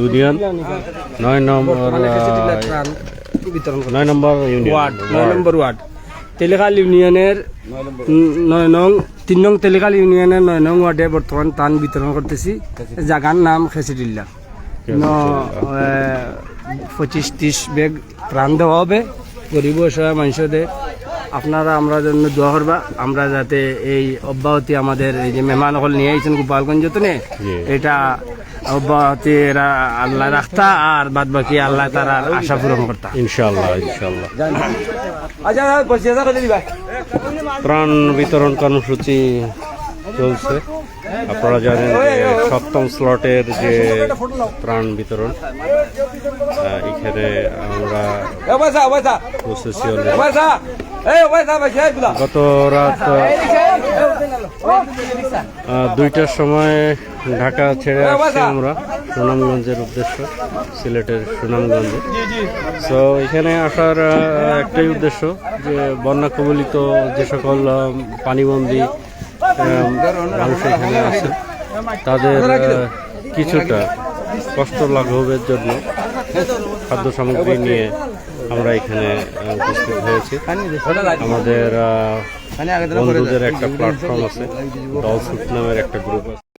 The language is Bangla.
ইউনিয়ন 9 নম্বর ওয়ার্ড 9 নম্বর ওয়ার্ড তেলেখাল ইউনিয়নের 3 নং তেলেখাল ইউনিয়নের 9 নং ওয়ার্ডে বর্তমান ত্রাণ বিতরণ করতেছি। জায়গার নাম খেসিটিল্লা। 25-30 ব্যাগ ত্রাণ দেওয়া হবে গরিব অসহায় মানুষদের। আপনারা আমরা জন্য দোয়া করবা, আমরা যাতে এই অব্যাহতি আমাদের এই যে মেহমান হল নিয়ে আইছেন গোপালগঞ্জ তো এটা অব্যাহতি এরা আল্লাহ রাখতা আর বাদ বাকি আল্লাহ তারা আশা পূরণ করতা ইনশাআল্লাহ। ত্রাণ বিতরণ কর্মসূচি চলছে। আপনারা জানেন যে 7ম স্লটের যে ত্রাণ বিতরণ, এখানে আমরা বসেছি। গত রাত 2টার সময় ঢাকা ছেড়ে আসছি আমরা সুনামগঞ্জের উদ্দেশ্য, সিলেটের সুনামগঞ্জে। তো এখানে আসার একটাই উদ্দেশ্য যে বন্যা কবলিত যে সকল পানিবন্দী মানুষ এখানে আছে তাদের কিছুটা কষ্ট লাঘবের জন্য খাদ্য সামগ্রী নিয়ে আমরা এখানে উপস্থিত হয়েছি। আমাদের বন্ধুদের একটা প্ল্যাটফর্ম আছে, ডলসুট নামের একটা গ্রুপ আছে।